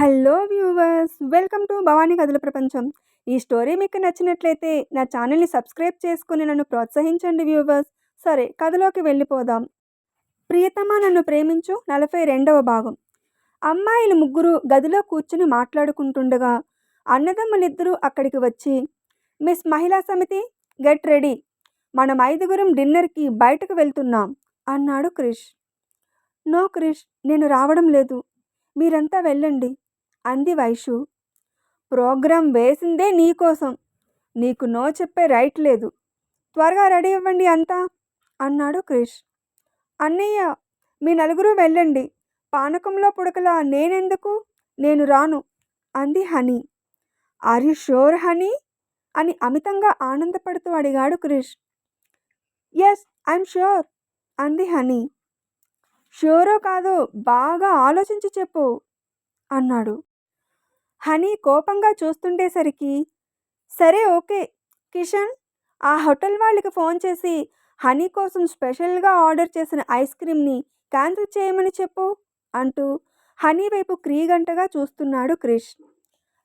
Hello viewers! Welcome to Bhavani కథల ప్రపంచం. ఈ స్టోరీ మీకు నచ్చినట్లయితే నా ఛానల్‌ని సబ్స్క్రైబ్ చేసుకొని నన్ను ప్రోత్సహించండి వ్యూవర్స్. సరే కథలోకి వెళ్ళిపోదాం. ప్రియతమా నన్ను ప్రేమించు 42వ భాగం. అమ్మాయిలు ముగ్గురు గదిలో కూర్చుని మాట్లాడుకుంటుండగా అన్నదమ్ములిద్దరూ అక్కడికి వచ్చి, మిస్ మహిళా సమితి గెట్ రెడీ. మనం 5గురం డిన్నర్‌కి బయటకు వెళ్తున్నాం అన్నాడు క్రిష్. నో క్రిష్, నేను రావడం లేదు. మీరంతా వెళ్ళండి అంది వైషు. ప్రోగ్రాం వేసిందే నీకోసం. నీకు నో చెప్పే రైట్ లేదు. త్వరగా రెడీ అవ్వండి అంతా అన్నాడు క్రిష్. అన్నయ్య, మీ నలుగురు వెళ్ళండి. పానకంలో పుడకలా నేనెందుకు? నేను రాను అంది Honey. Are you sure Honey అని అమితంగా ఆనందపడుతూ అడిగాడు క్రిష్. ఎస్, ఐఎమ్ షూర్ అంది హనీ. షూరో కాదో బాగా ఆలోచించి చెప్పు అన్నాడు. హనీ కోపంగా చూస్తుండేసరికి, సరే ఓకే కిషన్, ఆ హోటల్ వాళ్ళకి ఫోన్ చేసి హనీ కోసం స్పెషల్గా ఆర్డర్ చేసిన ఐస్ క్రీమ్ని క్యాన్సిల్ చేయమని చెప్పు అంటూ హనీ వైపు క్రీగంటగా చూస్తున్నాడు క్రిష్.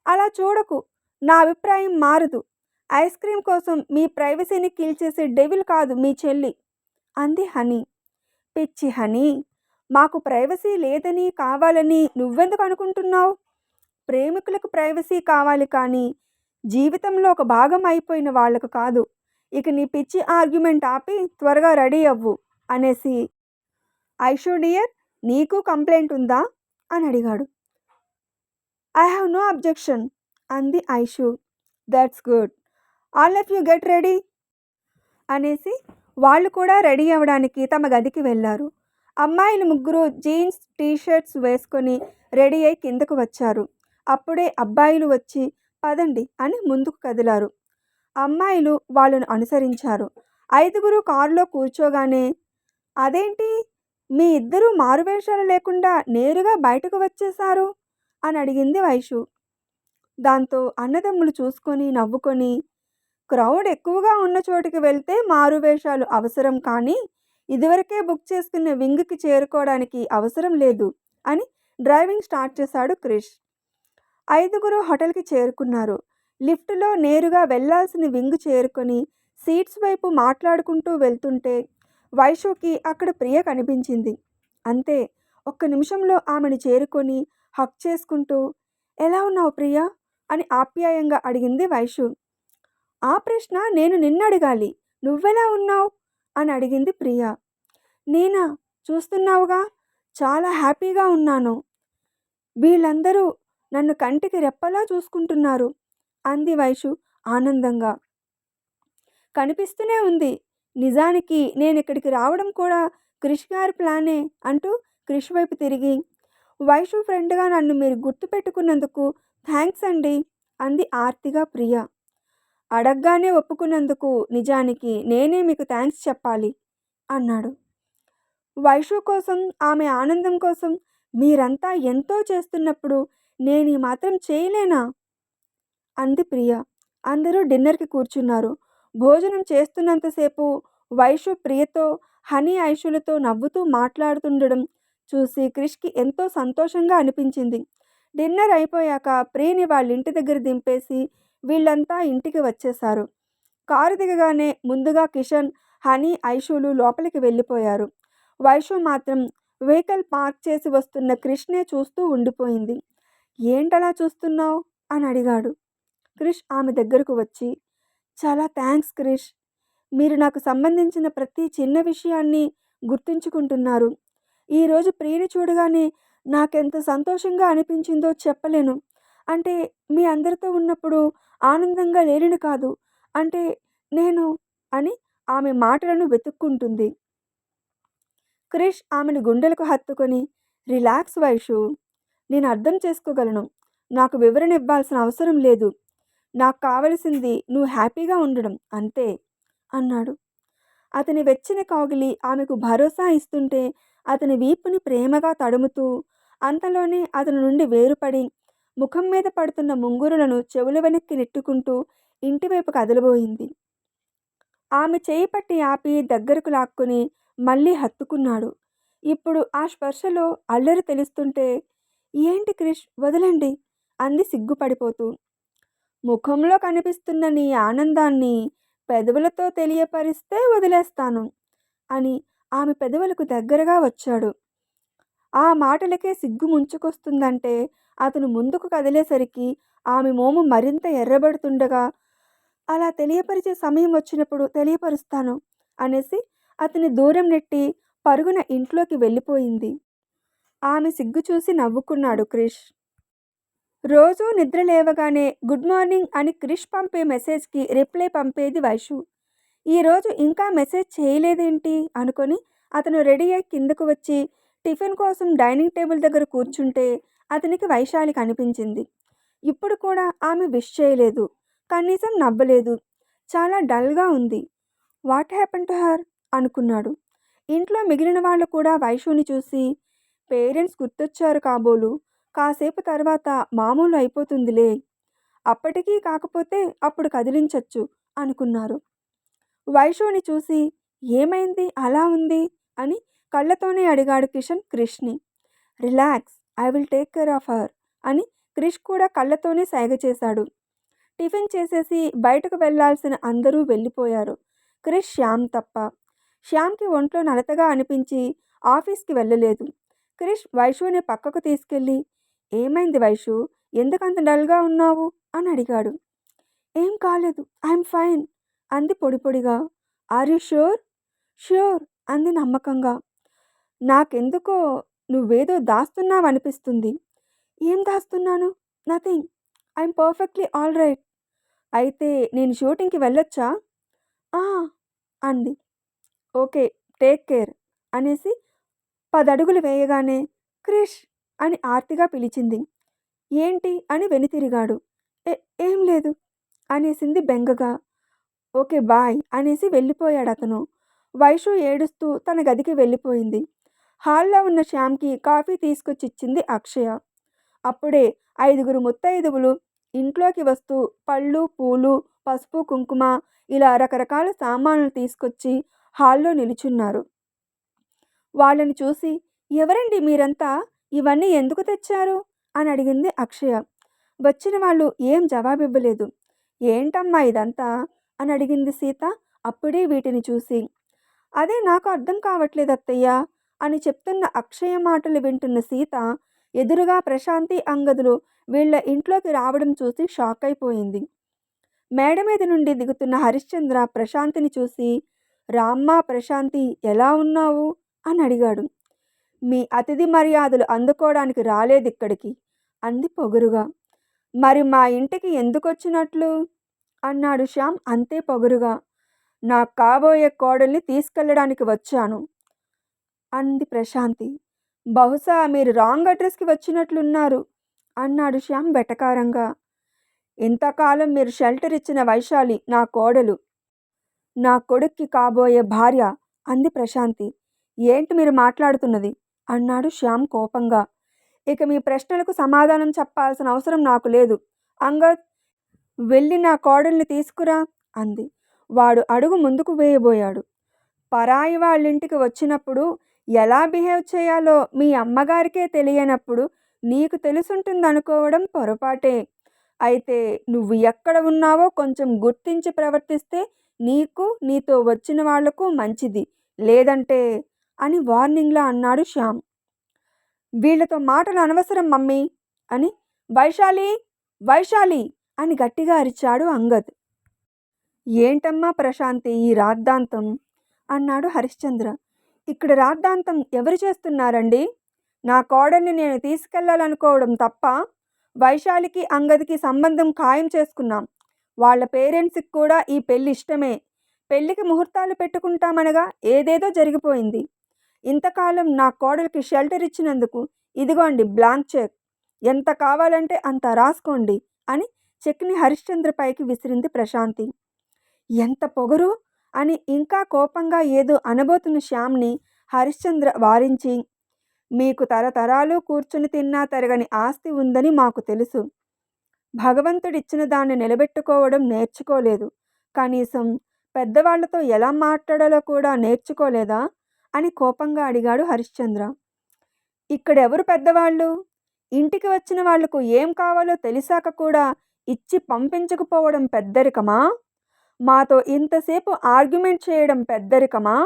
అలా చూడకు, నా అభిప్రాయం మారదు. ఐస్ క్రీమ్ కోసం మీ ప్రైవసీని కిల్ చేసే డెవిల్ కాదు మీ చెల్లి అంది హనీ. పిచ్చి హనీ, మాకు ప్రైవసీ లేదని కావాలని నువ్వెందుకు అనుకుంటున్నావు? ప్రేమికులకు ప్రైవసీ కావాలి కానీ జీవితంలో ఒక భాగం అయిపోయిన వాళ్లకు కాదు. ఇక నీ పిచ్చి ఆర్గ్యుమెంట్ ఆపి త్వరగా రెడీ అవ్వు అనేసి, ఐషు డియర్, నీకు కంప్లైంట్ ఉందా అని అడిగాడు. ఐ హ్యావ్ నో అబ్జెక్షన్ అంది Aishu. That's good, all of you get ready అనేసి వాళ్ళు కూడా రెడీ అవ్వడానికి తమ గదికి వెళ్ళారు. అమ్మాయిలు ముగ్గురు జీన్స్ టీషర్ట్స్ వేసుకొని రెడీ అయి కిందకు వచ్చారు. అప్పుడే అబ్బాయిలు వచ్చి పదండి అని ముందుకు కదిలారు. అమ్మాయిలు వాళ్ళను అనుసరించారు. 5గురు కారులో కూర్చోగానే, అదేంటి మీ ఇద్దరూ మారువేషాలు లేకుండా నేరుగా బయటకు వచ్చేశారు అని అడిగింది వైషు. దాంతో అన్నదమ్ములు చూసుకొని నవ్వుకొని, క్రౌడ్ ఎక్కువగా ఉన్న చోటికి వెళ్తే మారువేషాలు అవసరం కానీ ఇదివరకే బుక్ చేసుకున్న వింగ్కి చేరుకోవడానికి అవసరం లేదు అని డ్రైవింగ్ స్టార్ట్ చేశాడు క్రిష్. 5గురు హోటల్కి చేరుకున్నారు. లిఫ్ట్లో నేరుగా వెళ్లాల్సిన వింగ్ చేరుకొని సీట్స్ వైపు మాట్లాడుకుంటూ వెళ్తుంటే వైషుకి అక్కడ ప్రియ కనిపించింది. అంతే, ఒక్క నిమిషంలో ఆమెను చేరుకొని హక్ చేసుకుంటూ, ఎలా ఉన్నావు ప్రియా అని ఆప్యాయంగా అడిగింది వైషు. ఆ ప్రశ్న నేను నిన్ను అడగాలి, నువ్వెలా ఉన్నావు అని అడిగింది ప్రియ. నేనా, చూస్తున్నావుగా చాలా హ్యాపీగా ఉన్నాను. వీళ్ళందరూ నన్ను కంటికి రెప్పలా చూసుకుంటున్నారు అంది వైషు ఆనందంగా. కనిపిస్తూనే ఉంది. నిజానికి నేను ఇక్కడికి రావడం కూడా క్రిష్ గారి ప్లానే అంటూ క్రిష్ వైపు తిరిగి, వైషు ఫ్రెండ్గా నన్ను మీరు గుర్తుపెట్టుకున్నందుకు థ్యాంక్స్ అండి అంది ఆర్తిగా ప్రియ. అడగ్గానే ఒప్పుకున్నందుకు నిజానికి నేనే మీకు థ్యాంక్స్ చెప్పాలి అన్నాడు. వైషు కోసం, ఆమె ఆనందం కోసం మీరంతా ఎంతో చేస్తున్నప్పుడు నేను ఈ మాత్రం చేయలేనా అంది ప్రియ. అందరూ డిన్నర్కి కూర్చున్నారు. భోజనం చేస్తున్నంతసేపు వైషు ప్రియతో, హనీ ఐషులతో నవ్వుతూ మాట్లాడుతుండడం చూసి క్రిష్కి ఎంతో సంతోషంగా అనిపించింది. డిన్నర్ అయిపోయాక ప్రియని వాళ్ళ ఇంటి దగ్గర దింపేసి వీళ్ళంతా ఇంటికి వచ్చేశారు. కారు దిగగానే ముందుగా కిషన్, హనీ ఐషులు లోపలికి వెళ్ళిపోయారు. వైషు మాత్రం వెహికల్ పార్క్ చేసి వస్తున్న క్రిష్నే చూస్తూ ఉండిపోయింది. ఏంటలా చూస్తున్నావు అని అడిగాడు. క్రిష్ ఆమె దగ్గరకు వచ్చి, చాలా థ్యాంక్స్ క్రిష్, మీరు నాకు సంబంధించిన ప్రతి చిన్న విషయాన్ని గుర్తుంచుకుంటున్నారు. ఈరోజు ప్రియని చూడగానే నాకెంత సంతోషంగా అనిపించిందో చెప్పలేను. అంటే మీ అందరితో ఉన్నప్పుడు ఆనందంగా లేనిని కాదు, అంటే నేను అని ఆమె మాటలను వెతుక్కుంటుంది. క్రిష్ ఆమెను గుండెలకు హత్తుకొని, రిలాక్స్ వైషు, నేను అర్థం చేసుకోగలను. నాకు వివరణ ఇవ్వాల్సిన అవసరం లేదు. నాకు కావలసింది నువ్వు హ్యాపీగా ఉండడం అంతే అన్నాడు. అతని వెచ్చని కౌగిలి ఆమెకు భరోసా ఇస్తుంటే అతని వీపుని ప్రేమగా తడుముతూ, అంతలోనే అతని నుండి వేరుపడి ముఖం మీద పడుతున్న ముంగురులను చెవుల వెనక్కి నెట్టుకుంటూ ఇంటివైపు కదలబోయింది. ఆమె చేయి పట్టి ఆపి దగ్గరకు లాక్కుని మళ్ళీ హత్తుకున్నాడు. ఇప్పుడు ఆ స్పర్శలో అల్లరి తెలుస్తుంటే ఏంటి క్రిష్ వదలండి అంది సిగ్గుపడిపోతూ. ముఖంలో కనిపిస్తున్న నీ ఆనందాన్ని పెదవులతో తెలియపరిస్తే వదిలేస్తాను అని ఆమె పెదవులకు దగ్గరగా వచ్చాడు. ఆ మాటలకే సిగ్గు ముంచుకొస్తుందంటే అతను ముందుకు కదిలేసరికి ఆమె మోము మరింత ఎర్రబడుతుండగా, అలా తెలియపరిచే సమయం వచ్చినప్పుడు తెలియపరుస్తాను అనేసి అతని దూరం నెట్టి పరుగున ఇంట్లోకి వెళ్ళిపోయింది. ఆమె సిగ్గు చూసి నవ్వుకున్నాడు క్రిష్. రోజూ నిద్ర లేవగానే గుడ్ మార్నింగ్ అని క్రిష్ పంపే మెసేజ్కి రిప్లై పంపేది వైషు. ఈరోజు ఇంకా మెసేజ్ చేయలేదేంటి అనుకొని అతను రెడీ అయి కిందకు వచ్చి టిఫిన్ కోసం డైనింగ్ టేబుల్ దగ్గర కూర్చుంటే అతనికి వైశాలి కనిపించింది. ఇప్పుడు కూడా ఆమె విష్ చేయలేదు, కనీసం నవ్వలేదు. చాలా డల్గా ఉంది. వాట్ హ్యాపెన్ టు హర్ అనుకున్నాడు. ఇంట్లో మిగిలిన వాళ్ళు కూడా వైషుని చూసి పేరెంట్స్ గుర్తొచ్చారు కాబోలు, కాసేపు తర్వాత మామూలు అయిపోతుందిలే, అప్పటికీ కాకపోతే అప్పుడు కదిలించచ్చు అనుకున్నారు. వైషుని చూసి ఏమైంది అలా ఉంది అని కళ్ళతోనే అడిగాడు కిషన్ క్రిష్ని. Relax, I will take care of her అని క్రిష్ కూడా కళ్ళతోనే సైగ చేశాడు. టిఫిన్ చేసేసి బయటకు వెళ్లాల్సిన అందరూ వెళ్ళిపోయారు, క్రిష్ శ్యామ్ తప్ప. శ్యామ్కి ఒంట్లో నలతగా అనిపించి ఆఫీస్కి వెళ్ళలేదు. క్రిష్ వైషుని పక్కకు తీసుకెళ్ళి, ఏమైంది వైషు, ఎందుకంత డల్గా ఉన్నావు అని అడిగాడు. ఏం కాలేదు, ఐఎమ్ ఫైన్ అంది పొడి పొడిగా. Are you sure? ష్యూర్ అంది నమ్మకంగా. నాకెందుకో నువ్వేదో దాస్తున్నావనిపిస్తుంది. ఏం దాస్తున్నాను? Nothing, I'm perfectly all right. అయితే నేను షూటింగ్కి వెళ్ళొచ్చా? ఆ అంది. ఓకే, టేక్ కేర్ అనేసి 10 అడుగులు వేయగానే క్రిష్ అని ఆర్తిగా పిలిచింది. ఏంటి అని వెనుతిరిగాడు. ఏం లేదు అనేసింది బెంగగా. ఓకే బాయ్ అనేసి వెళ్ళిపోయాడు అతను. వైషు ఏడుస్తూ తన గదికి వెళ్ళిపోయింది. హాల్లో ఉన్న శ్యామ్కి కాఫీ తీసుకొచ్చిచ్చింది అక్షయ. అప్పుడే 5గురు ముత్తైదువులు ఇంట్లోకి వస్తూ పళ్ళు, పూలు, పసుపు, కుంకుమ ఇలా రకరకాల సామాన్లు తీసుకొచ్చి హాల్లో నిలుచున్నారు. వాళ్ళని చూసి ఎవరండి మీరంతా, ఇవన్నీ ఎందుకు తెచ్చారు అని అడిగింది అక్షయ. వచ్చిన వాళ్ళు ఏం జవాబివ్వలేదు. ఏంటమ్మా ఇదంతా అని అడిగింది సీత అప్పుడే వీటిని చూసి. అదే నాకు అర్థం కావట్లేదు అత్తయ్య అని చెప్తున్న అక్షయ మాటలు వింటున్న సీత ఎదురుగా ప్రశాంతి, అంగదులు వీళ్ళ ఇంట్లోకి రావడం చూసి షాక్ అయిపోయింది. మేడ మీద నుండి దిగుతున్న హరిశ్చంద్ర ప్రశాంతిని చూసి, రామ్మా ప్రశాంతి, ఎలా ఉన్నావు అని అడిగాడు. మీ అతిథి మర్యాదలు అందుకోవడానికి రాలేదిక్కడికి అంది పొగరుగా. మరి మా ఇంటికి ఎందుకొచ్చినట్లు అన్నాడు శ్యామ్ అంతే పొగరుగా. నా కాబోయే కోడల్ని తీసుకెళ్ళడానికి వచ్చాను అంది ప్రశాంతి. బహుశా మీరు రాంగ్ అడ్రస్కి వచ్చినట్లున్నారు అన్నాడు శ్యామ్ వెటకారంగా. ఇంతకాలం మీరు షెల్టర్ ఇచ్చిన వైశాలి నా కోడలు, నా కొడుక్కి కాబోయే భార్య అంది ప్రశాంతి. ఏంటి మీరు మాట్లాడుతున్నది అన్నాడు శ్యామ్ కోపంగా. ఇక మీ ప్రశ్నలకు సమాధానం చెప్పాల్సిన అవసరం నాకు లేదు. అంగద్, వెళ్ళి నా కోడల్ని తీసుకురా అంది. వాడు అడుగు ముందుకు వేయబోయాడు. పరాయి వాళ్ళింటికి వచ్చినప్పుడు ఎలా బిహేవ్ చేయాలో మీ అమ్మగారికే తెలియనప్పుడు నీకు తెలుసుంటుందనుకోవడం పొరపాటే. అయితే నువ్వు ఎక్కడ ఉన్నావో కొంచెం గుర్తించి ప్రవర్తిస్తే నీకు, నీతో వచ్చిన వాళ్లకు మంచిది. లేదంటే అని వార్నింగ్లా అన్నాడు శ్యామ్. వీళ్లతో మాటలు అనవసరం మమ్మీ అని. వైశాలి, వైశాలి అని గట్టిగా అరిచాడు అంగద్. ఏంటమ్మా ప్రశాంతి ఈ రాద్ధాంతం అన్నాడు హరిశ్చంద్ర. ఇక్కడ రాద్ధాంతం ఎవరు చేస్తున్నారండి? నా కోడల్ని నేను తీసుకెళ్లాలనుకోవడం తప్ప? వైశాలికి, అంగద్కి సంబంధం ఖాయం చేసుకున్నాం. వాళ్ళ పేరెంట్స్కి కూడా ఈ పెళ్ళి ఇష్టమే. పెళ్ళికి ముహూర్తాలు పెట్టుకుంటామనగా ఏదేదో జరిగిపోయింది. ఇంతకాలం నా కోడలికి షెల్టర్ ఇచ్చినందుకు ఇదిగోండి బ్లాంక్ చెక్, ఎంత కావాలంటే అంత రాసుకోండి అని చెక్ని హరిశ్చంద్ర పైకి విసిరింది ప్రశాంతి. ఎంత పొగరు అని ఇంకా కోపంగా ఏదో అనబోతున్న శ్యామ్ని హరిశ్చంద్ర వారించి, మీకు తరతరాలు కూర్చుని తిన్నా తరగని ఆస్తి ఉందని మాకు తెలుసు. భగవంతుడిచ్చిన దాన్ని నిలబెట్టుకోవడం నేర్చుకోలేదు. కనీసం పెద్దవాళ్లతో ఎలా మాట్లాడాలో కూడా నేర్చుకోలేదా అని కోపంగా అడిగాడు హరిశ్చంద్ర. ఇక్కడెవరు పెద్దవాళ్ళు? ఇంటికి వచ్చిన వాళ్లకు ఏం కావాలో తెలిసాక కూడా ఇచ్చి పంపించకపోవడం పెద్దరికమా? మాతో ఇంతసేపు ఆర్గ్యుమెంట్ చేయడం పెద్దరికమా?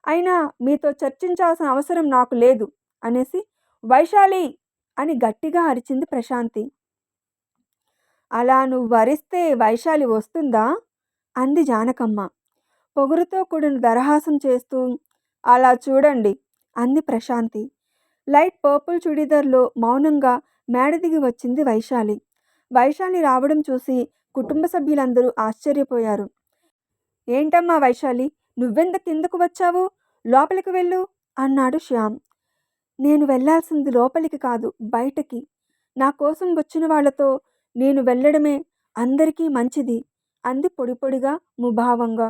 అయినా మీతో చర్చించాల్సిన అవసరం నాకు లేదు అనేసి వైశాలి అని గట్టిగా అరిచింది ప్రశాంతి. అలా నువ్వు అరిస్తే వైశాలి వస్తుందా? అంది జానకమ్మ పొగరుతో కూడిన దరహాసం చేస్తూ. అలా చూడండి అంది ప్రశాంతి. లైట్ పర్పుల్ చుడీదార్లో మౌనంగా మేడ దిగి వచ్చింది వైశాలి. వైశాలి రావడం చూసి కుటుంబ సభ్యులందరూ ఆశ్చర్యపోయారు. ఏంటమ్మా వైశాలి, నువ్వెందుకు కిందకు వచ్చావు? లోపలికి వెళ్ళు అన్నాడు శ్యామ్. నేను వెళ్ళాల్సింది లోపలికి కాదు, బయటకి. నా కోసం వచ్చిన వాళ్లతో నేను వెళ్ళడమే అందరికీ మంచిది అంది పొడి పొడిగా ముభావంగా.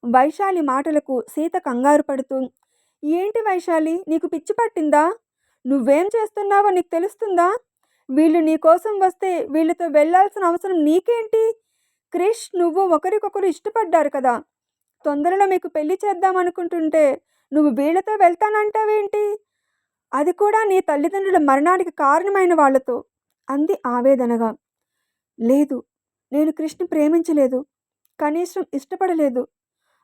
వైశాలి మాటలకు సీత కంగారు పడుతూ, ఏంటి వైశాలి, నీకు పిచ్చి పట్టిందా? నువ్వేం చేస్తున్నావో నీకు తెలుస్తుందా? వీళ్ళు నీ కోసం వస్తే వీళ్ళతో వెళ్ళాల్సిన అవసరం నీకేంటి? క్రిష్ నువ్వు ఒకరికొకరు ఇష్టపడ్డారు కదా, తొందరలో మీకు పెళ్లి చేద్దామనుకుంటుంటే నువ్వు వీళ్ళతో వెళ్తానంటావేంటి? అది కూడా నీ తల్లిదండ్రుల మరణానికి కారణమైన వాళ్లతో అంది ఆవేదనగా. లేదు, నేను క్రిష్ని ప్రేమించలేదు, కనీసం ఇష్టపడలేదు.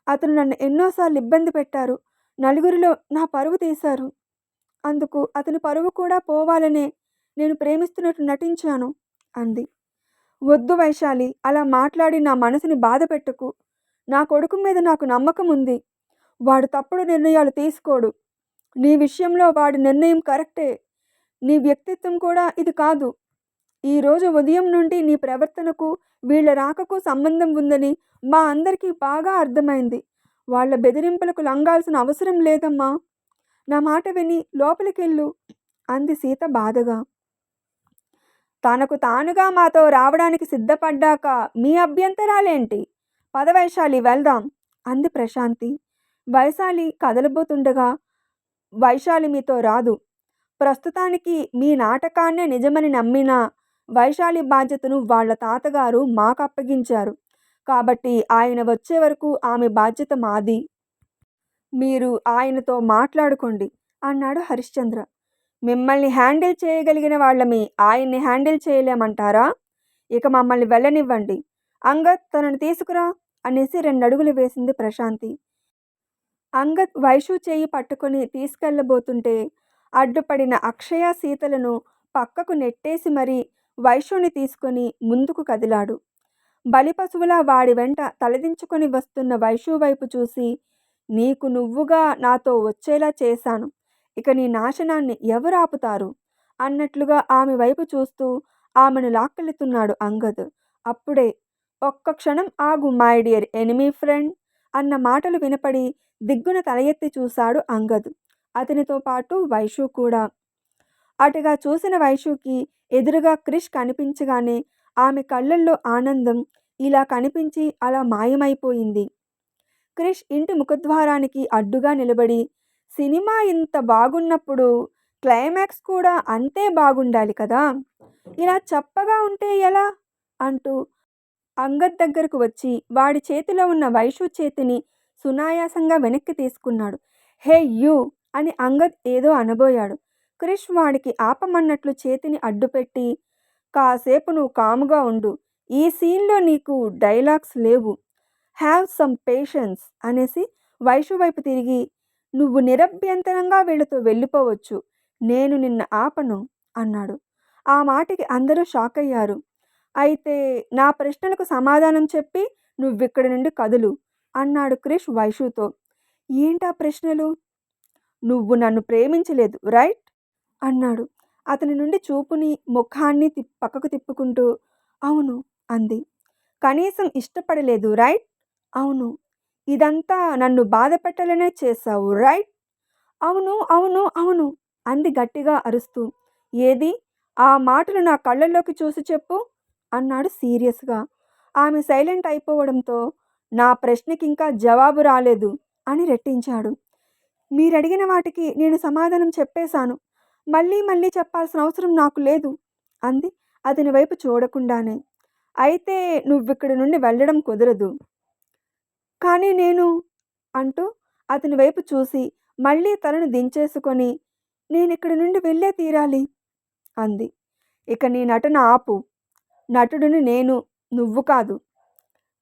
అతను నన్ను ఎన్నోసార్లు ఇబ్బంది పెట్టారు, నలుగురిలో నా పరువు తీశారు. అందుకు అతని పరువు కూడా పోవాలనే నేను ప్రేమిస్తున్నట్టు నటించాను అంది. వద్దు వైశాలి, అలా మాట్లాడి నా మనసుని బాధ పెట్టకు. నా కొడుకు మీద నాకు నమ్మకం ఉంది. వాడు తప్పుడు నిర్ణయాలు తీసుకోడు. నీ విషయంలో వాడి నిర్ణయం కరెక్టే. నీ వ్యక్తిత్వం కూడా ఇది కాదు. ఈరోజు ఉదయం నుండి నీ ప్రవర్తనకు వీళ్ళ రాకకు సంబంధం ఉందని మా అందరికీ బాగా అర్థమైంది. వాళ్ళ బెదిరింపులకు లొంగాల్సిన అవసరం లేదమ్మా. నా మాట విని లోపలికెళ్ళు అంది సీత బాధగా. తనకు తానుగా మాతో రావడానికి సిద్ధపడ్డాక మీ అభ్యంతరాలేంటి? పద వైశాలి, వెళ్దాం అంది ప్రశాంతి. వైశాలి కదలబోతుండగా, వైశాలి మీతో రాదు. ప్రస్తుతానికి మీ నాటకాన్నే నిజమని నమ్మినా వైశాలి బాధ్యతను వాళ్ళ తాతగారు మాకు అప్పగించారు. కాబట్టి ఆయన వచ్చే వరకు ఆమె బాధ్యత మాది. మీరు ఆయనతో మాట్లాడుకోండి అన్నాడు హరిశ్చంద్ర. మిమ్మల్ని హ్యాండిల్ చేయగలిగిన వాళ్ళమి ఆయన్ని హ్యాండిల్ చేయలేమంటారా? ఇక మమ్మల్ని వెళ్ళనివ్వండి. అంగద్, తనను తీసుకురా అనేసి 2 అడుగులు వేసింది ప్రశాంతి. అంగద్ వైషు చేయి పట్టుకొని తీసుకెళ్లబోతుంటే అడ్డుపడిన అక్షయ సీతలను పక్కకు నెట్టేసి మరీ వైషుని తీసుకొని ముందుకు కదిలాడు. బలిపశువులా వాడి వెంట తలదించుకొని వస్తున్న వైషు వైపు చూసి, నీకు నువ్వుగా నాతో వచ్చేలా చేశాను, ఇక నీ నాశనాన్ని ఎవరు ఆపుతారు అన్నట్లుగా ఆమె వైపు చూస్తూ ఆమెను లాక్కెళుతున్నాడు అంగద్. అప్పుడే, ఒక్క క్షణం ఆగు మై డియర్ ఎనిమీ ఫ్రెండ్ అన్న మాటలు వినపడి దిగ్గున తల ఎత్తి చూశాడు అంగద్. అతనితో పాటు వైషు కూడా. అటుగా చూసిన వైషుకి ఎదురుగా క్రిష్ కనిపించగానే ఆమె కళ్ళల్లో ఆనందం ఇలా కనిపించి అలా మాయమైపోయింది. క్రిష్ ఇంటి ముఖద్వారానికి అడ్డుగా నిలబడి, సినిమా ఇంత బాగున్నప్పుడు క్లైమాక్స్ కూడా అంతే బాగుండాలి కదా, ఇలా చప్పగా ఉంటే ఎలా అంటూ అంగద్ దగ్గరకు వచ్చి వాడి చేతిలో ఉన్న వైషు చేతిని సునాయాసంగా వెనక్కి తీసుకున్నాడు. హే యూ అని అంగద్ ఏదో అనబోయాడు. క్రిష్ వాడికి ఆపమన్నట్లు చేతిని అడ్డుపెట్టి, కాసేపు నువ్వు కాముగా ఉండు, ఈ సీన్లో నీకు డైలాగ్స్ లేవు, హ్యావ్ సమ్ పేషెన్స్ అనేసి వైషు వైపు తిరిగి, నువ్వు నిరభ్యంతరంగా వీళ్ళతో వెళ్ళిపోవచ్చు, నేను నిన్ను ఆపను అన్నాడు. ఆ మాటకి అందరూ షాక్ అయ్యారు. అయితే నా ప్రశ్నలకు సమాధానం చెప్పి నువ్విక్కడి నుండి కదులు అన్నాడు క్రిష్ వైషుతో. ఏంటా ప్రశ్నలు? నువ్వు నన్ను ప్రేమించలేదు రైట్ అన్నాడు. అతని నుండి చూపుని ముఖాన్ని పక్కకు తిప్పుకుంటూ అవును అంది. కనీసం ఇష్టపడలేదు రైట్? అవును. ఇదంతా నన్ను బాధ పెట్టాలనే చేశావు రైట్? అవును అవును అవును అంది గట్టిగా అరుస్తూ. ఏది, ఆ మాటలు నా కళ్ళల్లోకి చూసి చెప్పు అన్నాడు సీరియస్గా. ఆమె సైలెంట్ అయిపోవడంతో, నా ప్రశ్నకి ఇంకా జవాబు రాలేదు అని రెట్టించాడు. మీరడిగిన వాటికి నేను సమాధానం చెప్పేశాను, మళ్ళీ మళ్ళీ చెప్పాల్సిన అవసరం నాకు లేదు అంది అతని వైపు చూడకుండానే. అయితే నువ్విక్కడి నుండి వెళ్ళడం కుదరదు. కానీ నేను అంటూ అతని వైపు చూసి మళ్ళీ తలను దించేసుకొని, నేనిక్కడి నుండి వెళ్ళే తీరాలి అంది. ఇక నీ నటన ఆపు. నటుడిని నేను, నువ్వు కాదు.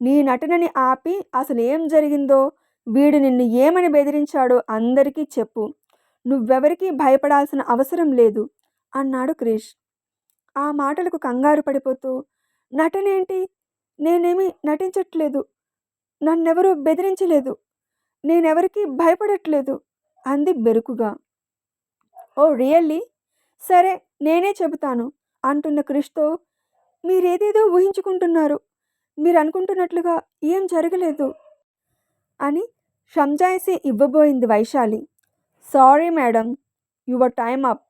నీ నటనని ఆపి అసలు ఏం జరిగిందో, వీడు నిన్ను ఏమని బెదిరించాడో అందరికీ చెప్పు. నువ్వెవరికీ భయపడాల్సిన అవసరం లేదు అన్నాడు క్రిష్. ఆ మాటలకు కంగారు పడిపోతూ, నటనేంటి? నేనేమీ నటించట్లేదు. నన్నెవరూ బెదిరించలేదు. నేనెవరికీ భయపడట్లేదు అంది బెరుకుగా. ఓ రియల్లీ? సరే నేనే చెబుతాను అంటున్న క్రిష్తో, మీరేదేదో ఊహించుకుంటున్నారు. మీరనుకుంటున్నట్లుగా ఏం జరగలేదు అని సంజాయిషీ ఇవ్వబోయింది Vaishali. Sorry madam, your time up.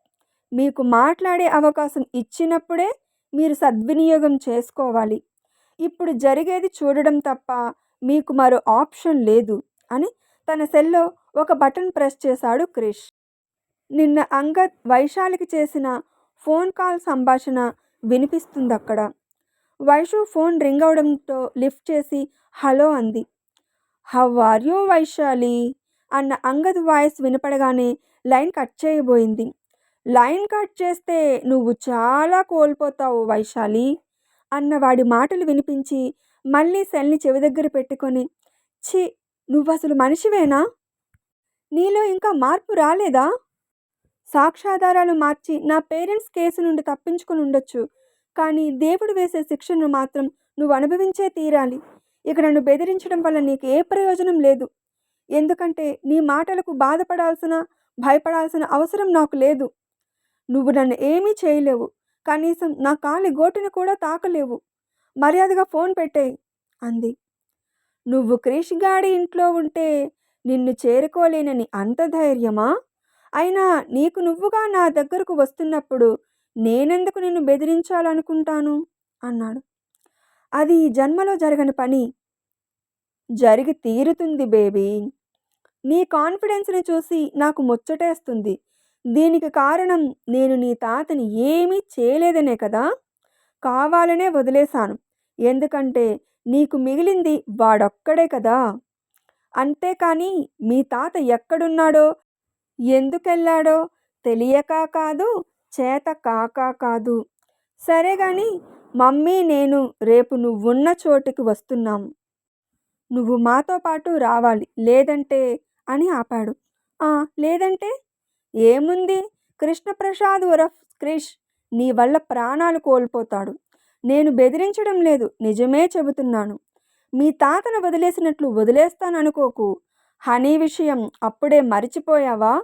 మీకు మాట్లాడే అవకాశం ఇచ్చినప్పుడే మీరు సద్వినియోగం చేసుకోవాలి. ఇప్పుడు జరిగేది చూడడం తప్ప మీకు మరో ఆప్షన్ లేదు అని తన సెల్లో ఒక బటన్ ప్రెస్ చేశాడు క్రిష్. నిన్న అంగద్ వైశాలికి చేసిన ఫోన్ కాల్ సంభాషణ వినిపిస్తుందక్కడ. వైషు ఫోన్ రింగ్ అవడంతో లిఫ్ట్ చేసి హలో అంది. హౌ ఆర్ యూ వైశాలి అన్న అంగద్ వాయిస్ వినపడగానే లైన్ కట్ చేయబోయింది. లైన్ కట్ చేస్తే నువ్వు చాలా కోల్పోతావు వైశాలి అన్న వాడి మాటలు వినిపించి మళ్ళీ సెల్ని చెవి దగ్గర పెట్టుకొని, ఛీ, నువ్వసలు మనిషివేనా? నీలో ఇంకా మార్పు రాలేదా? సాక్ష్యాధారాలు మార్చి నా పేరెంట్స్ కేసు నుండి తప్పించుకుని ఉండొచ్చు, కానీ దేవుడు వేసే శిక్షను మాత్రం నువ్వు అనుభవించే తీరాలి. ఇక నన్ను బెదిరించడం వల్ల నీకు ఏ ప్రయోజనం లేదు. ఎందుకంటే నీ మాటలకు బాధపడాల్సిన, భయపడాల్సిన అవసరం నాకు లేదు. నువ్వు నన్ను ఏమీ చేయలేవు. కనీసం నా కాలి గోటును కూడా తాకలేవు. మర్యాదగా ఫోన్ పెట్టేయ్ అంది. నువ్వు క్రిష్ గాడి ఇంట్లో ఉంటే నిన్ను చేరుకోలేనని అంత ధైర్యమా? అయినా నీకు నువ్వుగా నా దగ్గరకు వస్తున్నప్పుడు నేనెందుకు నిన్ను బెదిరించాలనుకుంటాను అన్నాడు. అది ఈ జన్మలో జరగని పని. జరిగి తీరుతుంది బేబీ. నీ కాన్ఫిడెన్స్ని చూసి నాకు ముచ్చటేస్తుంది. దీనికి కారణం నేను నీ తాతని ఏమీ చేయలేదనే కదా. కావాలనే వదిలేశాను. ఎందుకంటే నీకు మిగిలింది వాడొక్కడే కదా. అంతేకాని మీ తాత ఎక్కడున్నాడో, ఎందుకెళ్ళాడో తెలియక కాదు, చేత కాక కాదు. సరే గాని మమ్మీ నేను రేపు నువ్వున్న చోటికి వస్తున్నాం. నువ్వు మాతో పాటు రావాలి. లేదంటే అని ఆపాడు. లేదంటే ఏముంది, కృష్ణప్రసాద్ ఉరఫ్ క్రిష్ నీ వల్ల ప్రాణాలు కోల్పోతాడు. నేను బెదిరించడం లేదు, నిజమే చెబుతున్నాను. మీ తాతను వదిలేసినట్లు వదిలేస్తాననుకోకు. హనీ విషయం అప్పుడే మరిచిపోయావా?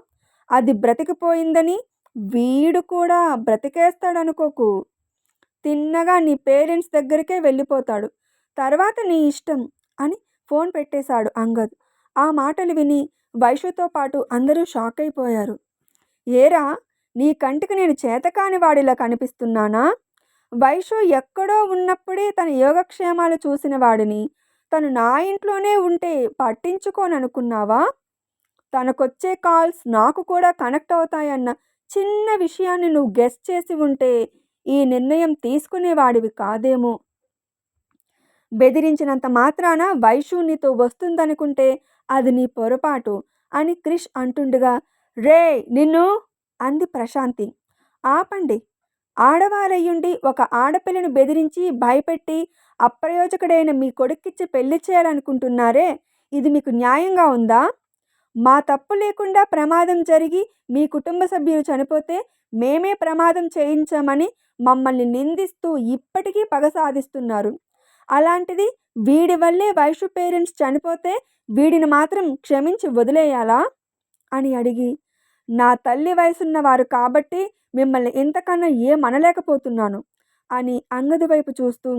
అది బ్రతికిపోయిందని వీడు కూడా బ్రతికేస్తాడనుకోకు. తిన్నగా నీ పేరెంట్స్ దగ్గరికే వెళ్ళిపోతాడు. తర్వాత నీ ఇష్టం అని ఫోన్ పెట్టేశాడు అంగద్. ఆ మాటలు విని వైషుతో పాటు అందరూ షాక్ అయిపోయారు. ఏరా, నీ కంటికి నేను చేతకాని వాడిలా కనిపిస్తున్నానా? వైషు ఎక్కడో ఉన్నప్పుడే తన యోగక్షేమాలు చూసిన వాడిని తను నా ఇంట్లోనే ఉంటే పట్టించుకోననుకున్నావా? తనకొచ్చే కాల్స్ నాకు కూడా కనెక్ట్ అవుతాయన్న చిన్న విషయాన్ని నువ్వు గెస్ చేసి ఉంటే ఈ నిర్ణయం తీసుకునేవాడివి కాదేమో. బెదిరించినంత మాత్రాన వైషు నీతో వస్తుందనుకుంటే అది నీ పొరపాటు అని క్రిష్ అంటుండగా, రే నిన్ను అంది ప్రశాంతి. ఆపండి. ఆడవారయ్యుండి ఒక ఆడపిల్లను బెదిరించి భయపెట్టి అప్రయోజకుడైన మీ కొడుక్కిచ్చి పెళ్లి చేయాలనుకుంటున్నారే, ఇది మీకు న్యాయంగా ఉందా? మా తప్పు లేకుండా ప్రమాదం జరిగి మీ కుటుంబ సభ్యులు చనిపోతే మేమే ప్రమాదం చేయించామని మమ్మల్ని నిందిస్తూ ఇప్పటికీ పగ సాధిస్తున్నారు. అలాంటిది వీడి వల్లే వైషు పేరెంట్స్ చనిపోతే వీడిని మాత్రం క్షమించి వదిలేయాలా అని అడిగి, నా తల్లి వయసున్న వారు కాబట్టి మిమ్మల్ని ఇంతకన్నా ఏమనలేకపోతున్నాను అని అంగది వైపు చూస్తూ,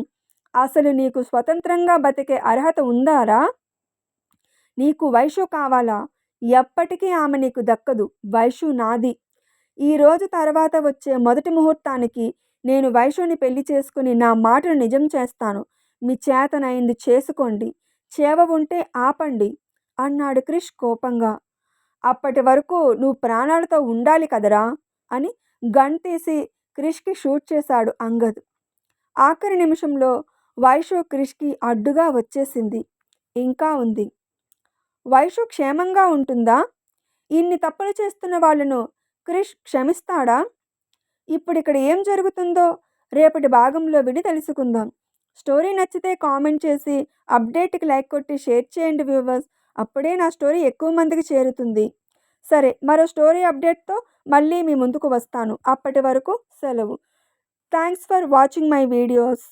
అసలు నీకు స్వతంత్రంగా బతికే అర్హత ఉందారా? నీకు వైషు కావాలా? ఎప్పటికీ ఆమె నీకు దక్కదు. వైషు నాది. ఈరోజు తర్వాత వచ్చే మొదటి ముహూర్తానికి నేను వైషుని పెళ్లి చేసుకుని నా మాటను నిజం చేస్తాను. మీ చేతనైంది చేసుకోండి, చేవ ఉంటే ఆపండి అన్నాడు క్రిష్ కోపంగా. అప్పటి వరకు నువ్వు ప్రాణాలతో ఉండాలి కదరా అని గన్ తీసి క్రిష్కి షూట్ చేశాడు అంగద్. ఆఖరి నిమిషంలో వైషు క్రిష్కి అడ్డుగా వచ్చేసింది. ఇంకా ఉంది. వైషు క్షేమంగా ఉంటుందా? ఇన్ని తప్పులు చేస్తున్న వాళ్ళను క్రిష్ క్షమిస్తాడా? ఇప్పుడు ఇక్కడ ఏం జరుగుతుందో రేపటి భాగంలో విని తెలుసుకుందాం. స్టోరీ నచ్చితే కామెంట్ చేసి, అప్డేట్‌కి లైక్ కొట్టి షేర్ చేయండి వ్యూవర్స్. అప్పుడే నా స్టోరీ ఎక్కువ మందికి చేరుతుంది. సరే, మరో స్టోరీ అప్డేట్‌తో మళ్ళీ మీ ముందుకు వస్తాను. అప్పటి వరకు సెలవు. Thanks for watching my videos.